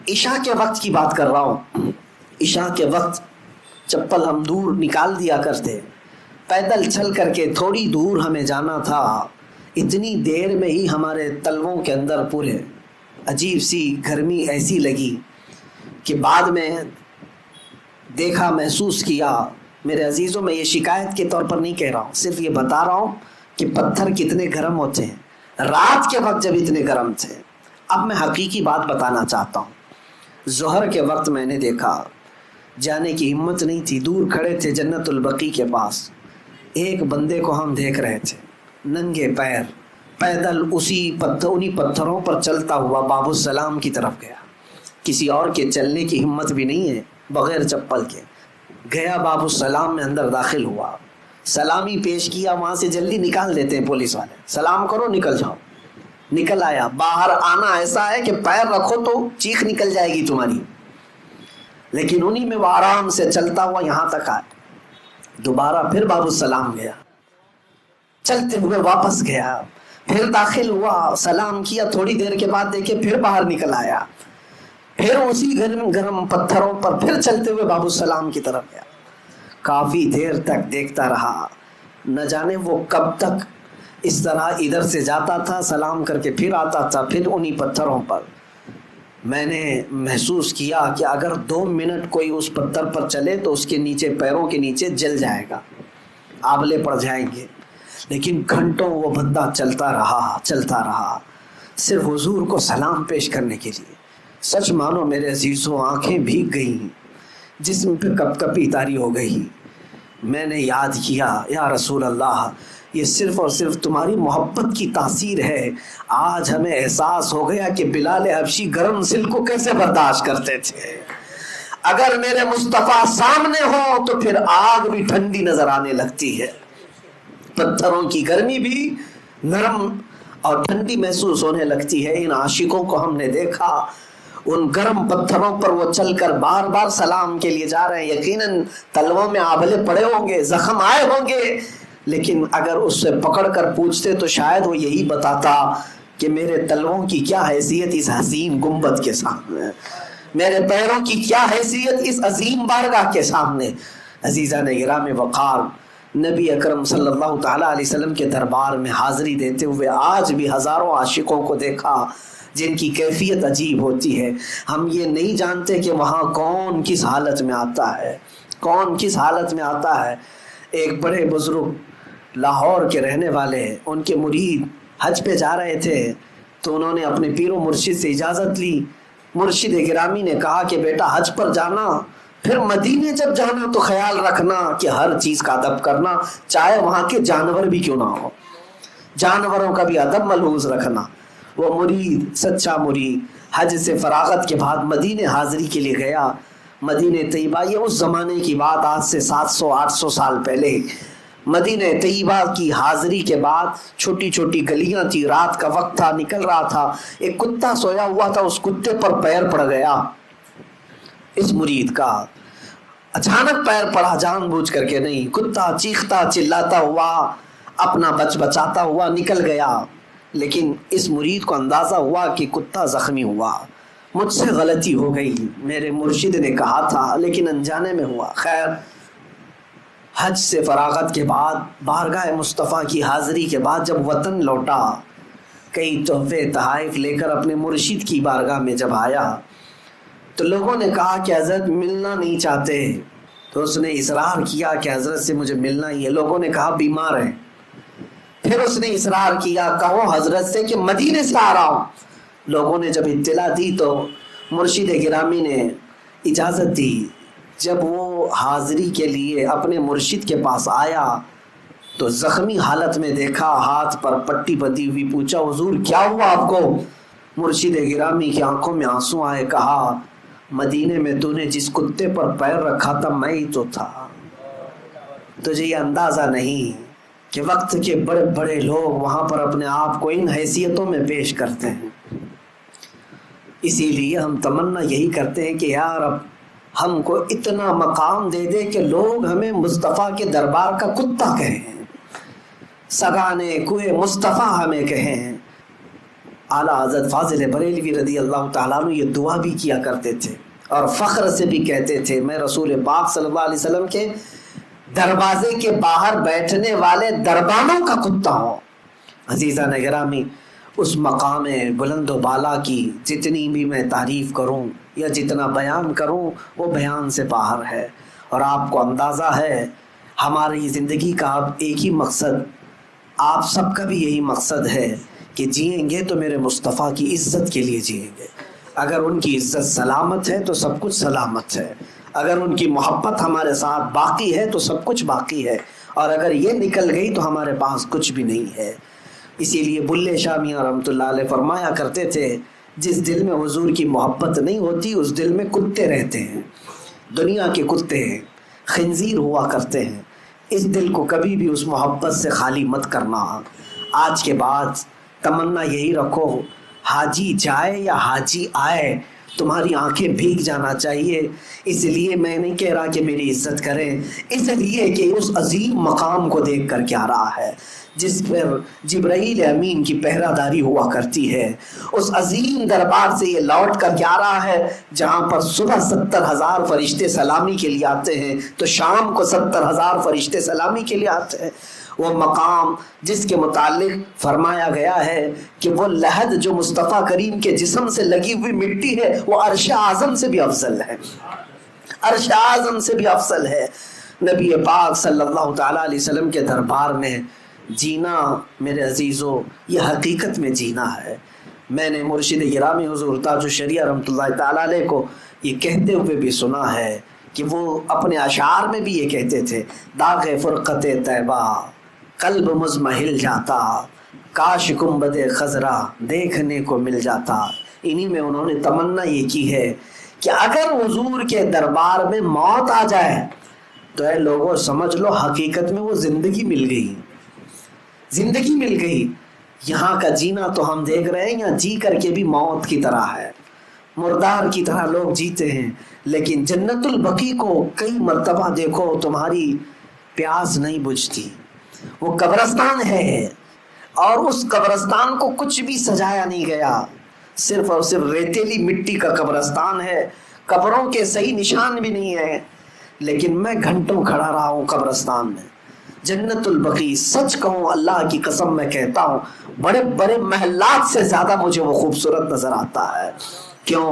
عشاء کے وقت کی بات کر رہا ہوں. عشاء کے وقت چپل ہم دور نکال دیا کرتے، پیدل چل کر کے تھوڑی دور ہمیں جانا تھا. اتنی دیر میں ہی ہمارے تلووں کے اندر پورے عجیب سی گرمی ایسی لگی کہ بعد میں دیکھا، محسوس کیا. میرے عزیزوں، میں یہ شکایت کے طور پر نہیں کہہ رہا ہوں، صرف یہ بتا رہا ہوں کہ پتھر کتنے گرم ہوتے ہیں رات کے وقت جب اتنے گرم تھے. اب میں حقیقی بات بتانا چاہتا ہوں. ظہر کے وقت میں نے دیکھا، جانے کی ہمت نہیں تھی، دور کھڑے تھے جنت البقیع کے پاس. ایک بندے کو ہم دیکھ رہے تھے ننگے پیر پیدل انہی پتھروں پر چلتا ہوا باب السلام کی طرف گیا. کسی اور کے چلنے کی ہمت بھی نہیں ہے، بغیر چپل کے گیا باب السلام میں اندر داخل ہوا. سلامی پیش کیا، وہاں سے جلدی نکال دیتے ہیں پولیس والے، سلام کرو نکل جاؤ. نکل آیا. باہر آنا ایسا ہے کہ پیر رکھو تو چیخ نکل جائے گی تمہاری، لیکن انہی میں وہ آرام سے چلتا ہوا یہاں تک آیا. دوبارہ پھر باب السلام گیا، چلتے ہوئے واپس گیا، پھر داخل ہوا، سلام کیا، تھوڑی دیر کے بعد دیکھے پھر باہر نکل آیا، پھر اسی گرم پتھروں پر پھر چلتے ہوئے باب السلام کی طرف گیا. کافی دیر تک دیکھتا رہا، نہ جانے وہ کب تک اس طرح ادھر سے جاتا تھا، سلام کر کے پھر آتا تھا، پھر انہی پتھروں پر. میں نے محسوس کیا کہ اگر 2 منٹ کوئی اس پتھر پر چلے تو اس کے نیچے، پیروں کے نیچے جل جائے گا، آبلے پڑ جائیں گے. لیکن گھنٹوں وہ بندہ چلتا رہا صرف حضور کو سلام پیش کرنے کے لیے. سچ مانو میرے عزیزوں، آنکھیں بھیگ گئیں، جسم پہ کپ کپی طاری ہو گئی. میں نے یاد کیا، یا رسول اللہ، یہ صرف اور صرف تمہاری محبت کی تاثیر ہے. آج ہمیں احساس ہو گیا کہ بلال حبشی گرم سل کو کیسے برداشت کرتے تھے. اگر میرے مصطفیٰ سامنے ہو تو پھر آگ بھی ٹھنڈی نظر آنے لگتی ہے، پتھروں کی گرمی بھی نرم اور ٹھنڈی محسوس ہونے لگتی ہے. ان عاشقوں کو ہم نے دیکھا، ان گرم پتھروں پر وہ چل کر بار بار سلام کے لیے جا رہے ہیں. یقیناً تلووں میں آبلے پڑے ہوں گے، زخم آئے ہوں گے، لیکن اگر اس سے پکڑ کر پوچھتے تو شاید وہ یہی بتاتا کہ میرے تلووں کی کیا حیثیت اس حسین گنبد کے سامنے، میرے پیروں کی کیا حیثیت اس عظیم بارگاہ کے سامنے. عزیزان گرام وقار، نبی اکرم صلی اللہ تعالیٰ علیہ وسلم کے دربار میں حاضری دیتے ہوئے آج بھی ہزاروں عاشقوں کو دیکھا جن کی کیفیت عجیب ہوتی ہے. ہم یہ نہیں جانتے کہ وہاں کون کس حالت میں آتا ہے. ایک بڑے بزرگ لاہور کے رہنے والے، ان کے مرید حج پہ جا رہے تھے تو انہوں نے اپنے پیر و مرشد سے اجازت لی. مرشد گرامی نے کہا کہ بیٹا حج پر جانا، پھر مدینے جب جانا تو خیال رکھنا کہ ہر چیز کا ادب کرنا، چاہے وہاں کے جانور بھی کیوں نہ ہو، جانوروں کا بھی ادب ملحوظ رکھنا. وہ مرید، سچا مرید، حج سے فراغت کے بعد مدینے حاضری کے لیے گیا. مدینہ طیبہ، یہ اس زمانے کی بات، آج سے 700-800 سال پہلے. مدینہ طیبہ کی حاضری کے بعد چھوٹی چھوٹی گلیاں تھی، رات کا وقت تھا، نکل رہا تھا، ایک کتا سویا ہوا تھا، اس کتے پر پیر پڑ گیا اس مرید کا. اچانک پیر پڑا، جان بوجھ کر کے نہیں، کتا چیختا چلاتا ہوا، اپنا بچاتا ہوا نکل گیا. لیکن اس مرید کو اندازہ ہوا کہ کتا زخمی ہوا، مجھ سے غلطی ہو گئی، میرے مرشد نے کہا تھا، لیکن انجانے میں ہوا. خیر، حج سے فراغت کے بعد، بارگاہ مصطفیٰ کی حاضری کے بعد جب وطن لوٹا، کئی تحفے تحائف لے کر اپنے مرشد کی بارگاہ میں جب آیا تو لوگوں نے کہا کہ حضرت ملنا نہیں چاہتے. تو اس نے اصرار کیا کہ حضرت سے مجھے ملنا ہی ہے. لوگوں نے کہا بیمار ہیں. پھر اس نے اصرار کیا، کہو حضرت سے کہ مدینے سے آ رہا ہوں. لوگوں نے جب اطلاع دی تو مرشد گرامی نے اجازت دی. جب وہ حاضری کے لیے اپنے مرشد کے پاس آیا تو زخمی حالت میں دیکھا، ہاتھ پر پٹی بندھی ہوئی. پوچھا حضور کیا ہوا آپ کو؟ مرشد گرامی کی آنکھوں میں آنسو آئے. کہا مدینے میں تو نے جس کتے پر پیر رکھا تھا میں ہی تو تھا. تجھے یہ اندازہ نہیں کہ وقت کے بڑے بڑے لوگ وہاں پر اپنے آپ کو ان حیثیتوں میں پیش کرتے ہیں. اسی لیے ہم تمنا یہی کرتے ہیں کہ یا رب ہم کو اتنا مقام دے دے کہ لوگ ہمیں مصطفیٰ کے دربار کا کتا کہیں، سگانے کوئے مصطفیٰ ہمیں کہیں. اعلیٰ حضرت فاضل بریلوی رضی اللہ تعالیٰ عنہ یہ دعا بھی کیا کرتے تھے اور فخر سے بھی کہتے تھے میں رسول پاک صلی اللہ علیہ وسلم کے دروازے کے باہر بیٹھنے والے دربانوں کا کتا ہوں۔ عزیزان گرامی، اس مقام بلند و بالا کی جتنی بھی میں تعریف کروں یا جتنا بیان کروں وہ بیان سے باہر ہے، اور آپ کو اندازہ ہے ہماری زندگی کا اب ایک ہی مقصد، آپ سب کا بھی یہی مقصد ہے کہ جئیں گے تو میرے مصطفیٰ کی عزت کے لیے جئیں گے۔ اگر ان کی عزت سلامت ہے تو سب کچھ سلامت ہے، اگر ان کی محبت ہمارے ساتھ باقی ہے تو سب کچھ باقی ہے، اور اگر یہ نکل گئی تو ہمارے پاس کچھ بھی نہیں ہے۔ اسی لیے بلے شاہ میاں رحمۃ اللہ علیہ فرمایا کرتے تھے جس دل میں حضور کی محبت نہیں ہوتی اس دل میں کتے رہتے ہیں، دنیا کے کتے ہیں، خنزیر ہوا کرتے ہیں۔ اس دل کو کبھی بھی اس محبت سے خالی مت کرنا۔ آج کے بعد تمنا یہی رکھو، حاجی جائے یا حاجی آئے تمہاری آنکھیں بھیگ جانا چاہیے۔ اس لیے میں نہیں کہہ رہا کہ میری عزت کریں، اس لیے کہ اس عظیم مقام کو دیکھ کر کے آ رہا ہے جس پر جبرائیل امین کی پہرہ داری ہوا کرتی ہے، اس عظیم دربار سے یہ لوٹ کر کے آ رہا ہے جہاں پر صبح 70,000 فرشتے سلامی کے لیے آتے ہیں تو شام کو 70,000 فرشتے سلامی کے لیے آتے ہیں۔ وہ مقام جس کے متعلق فرمایا گیا ہے کہ وہ لحد جو مصطفیٰ کریم کے جسم سے لگی ہوئی مٹی ہے وہ عرش اعظم سے بھی افضل ہے، عرش اعظم سے بھی افضل ہے۔ نبی پاک صلی اللہ تعالیٰ علیہ وسلم کے دربار میں جینا میرے عزیزو یہ حقیقت میں جینا ہے۔ میں نے مرشد گرامی حضور تاج الشریعہ رحمۃ اللہ تعالیٰ علیہ کو یہ کہتے ہوئے بھی سنا ہے کہ وہ اپنے اشعار میں بھی یہ کہتے تھے داغ فرقت طیبہ قلب مزمحل جاتا، کاش گنبد خضرا دیکھنے کو مل جاتا۔ انہی میں انہوں نے تمنا یہ کی ہے کہ اگر حضور کے دربار میں موت آ جائے تو اے لوگوں سمجھ لو حقیقت میں وہ زندگی مل گئی، زندگی مل گئی۔ یہاں کا جینا تو ہم دیکھ رہے ہیں یہاں جی کر کے بھی موت کی طرح ہے، مردار کی طرح لوگ جیتے ہیں، لیکن جنت البقیع کو کئی مرتبہ دیکھو تمہاری پیاس نہیں بجھتی، وہ قبرستان ہے اور اس قبرستان کو کچھ بھی سجایا نہیں گیا، صرف اور صرف ریتیلی مٹی کا قبرستان ہے، قبروں کے صحیح نشان بھی نہیں ہے، لیکن میں گھنٹوں کھڑا رہا ہوں قبرستان میں۔ جنت البقیع سچ کہوں اللہ کی قسم میں کہتا ہوں بڑے بڑے محلات سے زیادہ مجھے وہ خوبصورت نظر آتا ہے۔ کیوں؟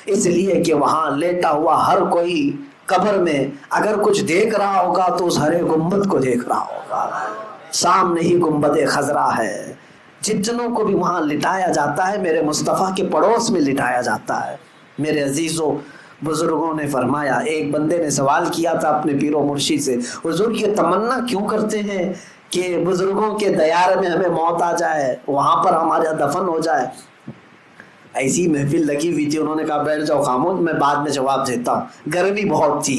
اس لیے کہ وہاں لیٹا ہوا ہر کوئی قبر میں اگر کچھ دیکھ رہا ہوگا تو اس ہرے گنبد کو دیکھ رہا ہوگا، سامنے ہی گنبد خضرا ہے۔ جتنوں کو بھی وہاں لٹایا جاتا ہے میرے مصطفیٰ کے پڑوس میں لٹایا جاتا ہے۔ میرے عزیزوں بزرگوں نے فرمایا، ایک بندے نے سوال کیا تھا اپنے پیر و مرشد سے، حضور یہ تمنا کیوں کرتے ہیں کہ بزرگوں کے دیار میں ہمیں موت آ جائے، وہاں پر ہمارا دفن ہو جائے؟ ایسی محفل لگی ہوئی تھی، انہوں نے کہا بیٹھ جاؤ خاموش، میں بعد میں جواب دیتا ہوں۔ گرمی بہت تھی،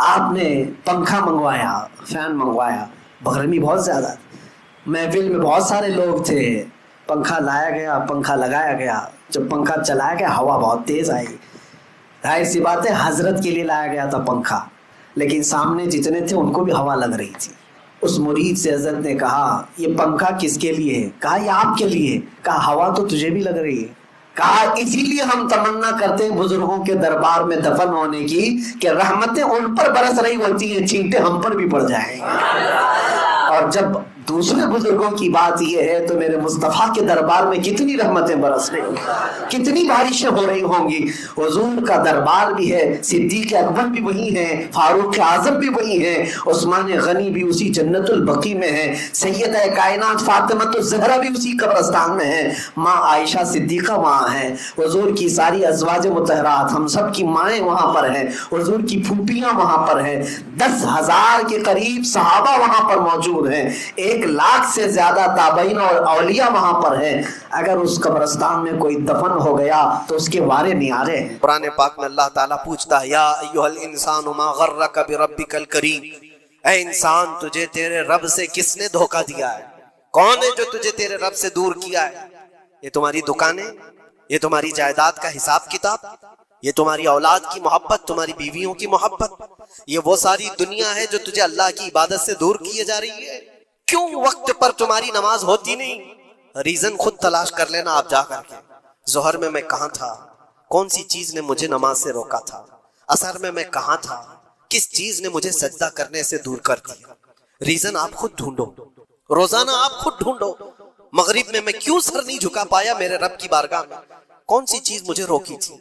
آپ نے پنکھا منگوایا، فین منگوایا، گرمی بہت زیادہ، محفل میں بہت سارے لوگ تھے، پنکھا لایا گیا، پنکھا لگایا گیا، جب پنکھا چلایا گیا ہوا بہت تیز آئی، ظاہر سی بات ہے حضرت کے لیے لایا گیا تھا پنکھا، لیکن سامنے جتنے تھے ان کو بھی ہوا لگ رہی تھی۔ اس مرید سے حضرت نے کہا یہ پنکھا کس کے لیے ہے؟ کہا یہ آپ کے لیے۔ کہا ہوا تو تجھے بھی لگ رہی ہے۔ کہا اسی لیے ہم تمنا کرتے ہیں بزرگوں کے دربار میں دفن ہونے کی کہ رحمتیں ان پر برس رہی ہوتی ہیں، چھینٹے ہم پر بھی پڑ جائیں گے۔ اور جب دوسرے بزرگوں کی بات یہ ہے تو میرے مصطفیٰ کے دربار میں کتنی رحمتیں برس رہی ہوں گی، کتنی بارشیں ہو رہی ہوں گی۔ حضور کا دربار بھی ہے، صدیق اکبر بھی وہی ہیں، فاروق اعظم بھی وہی ہیں، عثمان غنی بھی اسی جنت البقیع میں ہیں، سیدہ کائنات فاطمہ الزہرا بھی اسی قبرستان میں ہیں، ماں عائشہ صدیقہ وہاں ہیں، حضور کی ساری ازواج مطہرات ہم سب کی مائیں وہاں پر ہیں، حضور کی پھوپھیاں وہاں پر ہیں، 10,000 کے قریب صحابہ وہاں پر موجود ہیں، 1,00,000 سے زیادہ تابعین اور اولیاء وہاں پر ہیں۔ اگر اس قبرستان میں کوئی دفن ہو گیا تو اس کے وارے نیارے ہیں۔ قرآن پاک میں اللہ تعالیٰ پوچھتا ہے یا ایھا الانسان ما غرک بربک الکریم، اے انسان تجھے تیرے رب سے کس نے دھوکہ دیا ہے؟ کون ہے جو تجھے تیرے رب سے دور کیا ہے؟ یہ تمہاری دکانیں، یہ تمہاری جائیداد کا حساب کتاب، یہ تمہاری اولاد کی محبت، تمہاری بیویوں کی محبت، یہ وہ ساری دنیا ہے جو تجھے اللہ کی عبادت سے دور کیے جا رہی ہے۔ کیوں وقت پر تمہاری نماز ہوتی نہیں؟ ریزن خود تلاش کر لینا آپ جا کر کے. ظہر میں کہاں تھا, کون سی چیز نے مجھے نماز سے روکا تھا, عصر میں کہاں تھا, کس چیز نے مجھے سجدہ کرنے سے دور کر دیا. ریزن آپ خود ڈھونڈو, روزانہ آپ خود ڈھونڈو. مغرب میں کیوں سر نہیں جھکا پایا میرے رب کی بارگاہ میں, کون سی چیز مجھے روکی تھی.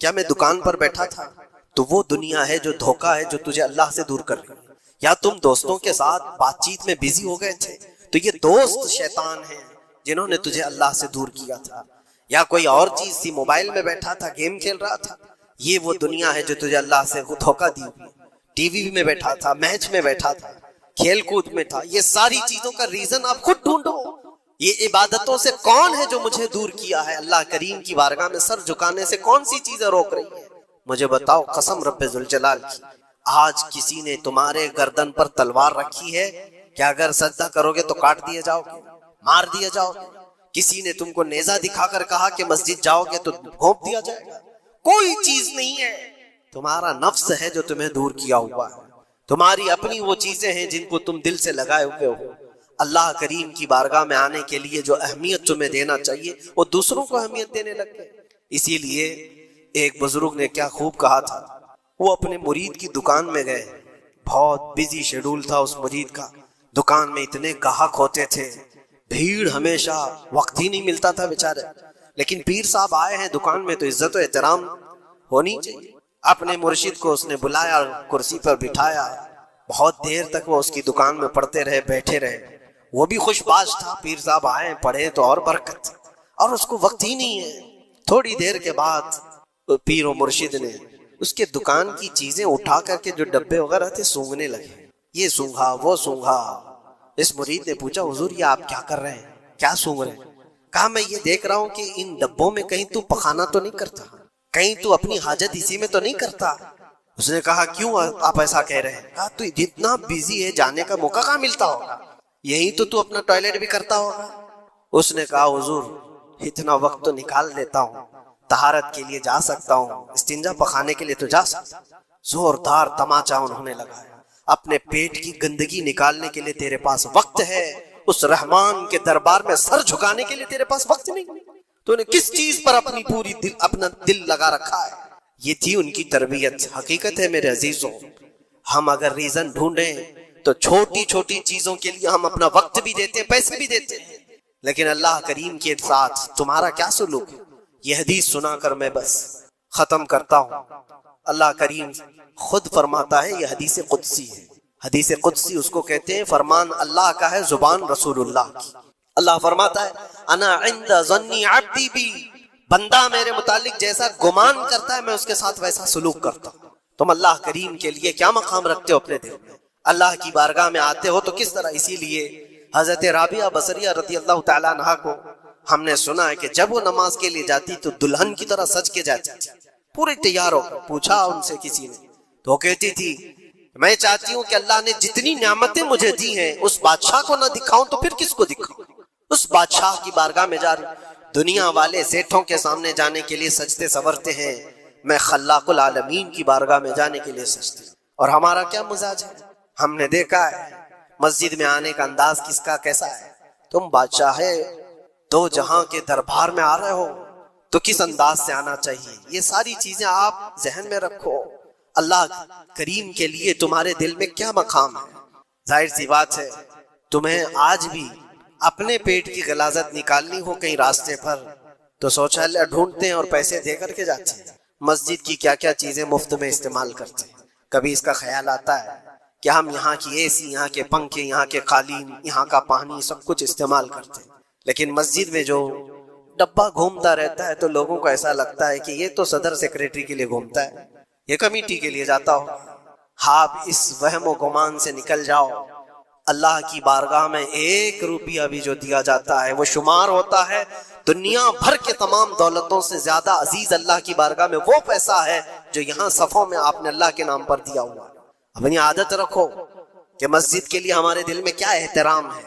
کیا میں دکان پر بیٹھا تھا؟ تو وہ دنیا ہے جو دھوکہ ہے جو تجھے اللہ سے دور کر رہی ہے. یا تم دوستوں کے ساتھ بات چیت میں بیزی ہو گئے تھے, تو یہ دوست شیطان ہیں جنہوں نے تجھے اللہ سے دور کیا تھا. یا کوئی اور چیز تھی, موبائل میں بیٹھا تھا, گیم کھیل رہا تھا, یہ وہ دنیا ہے جو تجھے اللہ سے دھوکہ دی ہوئی. ٹی وی میں بیٹھا تھا, میچ میں بیٹھا تھا, کھیل کود میں تھا. یہ ساری چیزوں کا ریزن آپ خود ڈھونڈو. یہ عبادتوں سے کون ہے جو مجھے دور کیا ہے, اللہ کریم کی بارگاہ میں سر جھکانے سے کون سی چیزیں روک رہی ہیں مجھے بتاؤ. قسم رب ذوالجلال کی, آج کسی نے تمہارے گردن پر تلوار رکھی ہے کہ اگر سجدہ کرو گے تو کاٹ دیے جاؤ گے, مار دیے جاؤ گے. کسی نے تم کو نیزہ دکھا کر کہا کہ مسجد جاؤ گے تو گھونپ دیا جائے گا. کوئی چیز نہیں ہے, تمہارا نفس ہے جو تمہیں دور کیا ہوا ہے. تمہاری اپنی وہ چیزیں ہیں جن کو تم دل سے لگائے ہوئے ہو. اللہ کریم کی بارگاہ میں آنے کے لیے جو اہمیت تمہیں دینا چاہیے وہ دوسروں کو اہمیت دینے لگ گئے. اسی لیے ایک بزرگ نے کیا خوب کہا تھا, وہ اپنے مرید کی دکان میں گئے, بہت بزی شیڈول تھا اس مرید کا, دکان میں اتنے گاہک ہوتے تھے, بھیڑ ہمیشہ, وقت ہی نہیں ملتا تھا بیچارے. لیکن پیر صاحب آئے ہیں دکان میں تو عزت و احترام ہونی چاہیے. اپنے مرشد کو اس نے بلایا, کرسی پر بٹھایا, بہت دیر تک وہ اس کی دکان میں پڑھتے رہے, بیٹھے رہے. وہ بھی خوش باش تھا, پیر صاحب آئے پڑھے تو اور برکت, اور اس کو وقت ہی نہیں ہے. تھوڑی دیر کے بعد پیر و مرشد نے اس کے دکان کی چیزیں اٹھا کر کے جو ڈبے وغیرہ تھے سونگنے لگے. یہ سونگا, وہ سونگا. اس مرید نے پوچھا, حضور یہ آپ کیا کر رہے ہیں, کیا سونگ رہے ہیں؟ کہا میں یہ دیکھ رہا ہوں کہ ان ڈبوں میں کہیں تو پخانا تو نہیں کرتا, کہیں تو اپنی حاجت اسی میں تو نہیں کرتا. اس نے کہا کیوں آپ ایسا کہہ رہے ہیں؟ کہا تو جتنا بیزی ہے جانے کا موقع کہاں ملتا ہوگا, یہی تو اپنا ٹوائلٹ بھی کرتا ہوگا. اس نے کہا حضور اتنا وقت تو نکال لیتا ہوں, طہارت کے لیے جا سکتا ہوں, استنجا پخانے کے لیے تو جا سکتا. زوردار تماچا انہوں نے لگایا. اپنے پیٹ کی گندگی نکالنے کے لیے تیرے پاس وقت ہے, اس رحمان کے دربار میں سر جھکانے کے لیے تیرے پاس وقت نہیں. تو نے کس چیز پر اپنی پوری اپنا دل لگا رکھا ہے. یہ تھی ان کی تربیت. حقیقت ہے میرے عزیزوں, ہم اگر ریزن ڈھونڈیں تو چھوٹی چھوٹی چیزوں کے لیے ہم اپنا وقت بھی دیتے ہیں, پیسے بھی دیتے ہیں. لیکن اللہ کریم کے ساتھ تمہارا کیا سلوک ہے؟ یہ حدیث سنا کر میں بس ختم کرتا ہوں. اللہ کریم خود فرماتا ہے, یہ حدیث قدسی ہے. حدیث قدسی اس کو کہتے ہیں فرمان اللہ کا ہے, زبان رسول اللہ کی. اللہ فرماتا ہے انا عند ظنی عبدی بی, بندہ میرے متعلق جیسا گمان کرتا ہے میں اس کے ساتھ ویسا سلوک کرتا ہوں. تم اللہ کریم کے لیے کیا مقام رکھتے ہو اپنے دل میں؟ اللہ کی بارگاہ میں آتے ہو تو کس طرح؟ اسی لیے حضرت رابعہ بصریہ رضی اللہ تعالیٰ عنہا کو ہم نے سنا ہے کہ جب وہ نماز کے لیے جاتی تو دلہن کی طرح سج کے جاتی تھی, پورے تیار ہو کر. پوچھا ان سے کسی نے تو وہ کہتی تھی میں چاہتی ہوں کہ اللہ نے جتنی نعمتیں مجھے دی ہیں اس بادشاہ کو نہ دکھاؤں تو پھر کس کو دکھاؤں؟ اس بادشاہ کی بارگاہ میں جا رہی. دنیا والے سیٹھوں کے سامنے جانے کے لیے سجدے سورتے ہیں, میں خلاق العالمین کی بارگاہ میں جانے کے لیے سجدے. اور ہمارا کیا مزاج ہے؟ ہم نے دیکھا ہے مسجد میں آنے کا انداز کس کا کیسا ہے. تم بادشاہ دو جہاں کے دربار میں آ رہے ہو تو کس انداز سے آنا چاہیے. یہ ساری چیزیں آپ ذہن میں رکھو. اللہ کریم کے لیے تمہارے دل میں کیا مقام ہے؟ ظاہر سی بات ہے تمہیں آج بھی اپنے پیٹ کی غلاظت نکالنی ہو کہیں راستے پر تو شوچالیہ ڈھونڈتے ہیں اور پیسے دے کر کے جاتے ہیں. مسجد کی کیا کیا چیزیں مفت میں استعمال کرتے ہیں. کبھی اس کا خیال آتا ہے کہ ہم یہاں کی اے سی, یہاں کے پنکھے, یہاں کے قالین, یہاں کا پانی سب کچھ استعمال کرتے ہیں, لیکن مسجد میں جو ڈبہ گھومتا رہتا ہے تو لوگوں کو ایسا لگتا ہے کہ یہ تو صدر سیکریٹری کے لیے گھومتا ہے, یہ کمیٹی کے لیے جاتا ہو. آپ اس وہم و گمان سے نکل جاؤ. اللہ کی بارگاہ میں 1 روپیہ بھی جو دیا جاتا ہے وہ شمار ہوتا ہے دنیا بھر کے تمام دولتوں سے زیادہ عزیز اللہ کی بارگاہ میں وہ پیسہ ہے جو یہاں صفوں میں آپ نے اللہ کے نام پر دیا ہوا. اپنی عادت رکھو کہ مسجد کے لیے ہمارے دل میں کیا احترام ہے.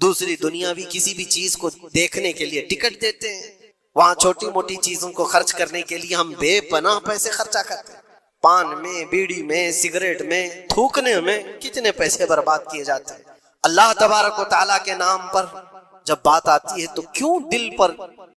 دوسری دنیاوی کسی بھی چیز کو دیکھنے کے لیے ٹکٹ دیتے ہیں, وہاں چھوٹی موٹی چیزوں کو خرچ کرنے کے لیے ہم بے پناہ پیسے خرچہ کرتے ہیں. پان میں, بیڑی میں, سگریٹ میں, تھوکنے میں کتنے پیسے برباد کیے جاتے ہیں. اللہ تبارک و تعالیٰ کے نام پر جب بات آتی ہے تو کیوں دل پر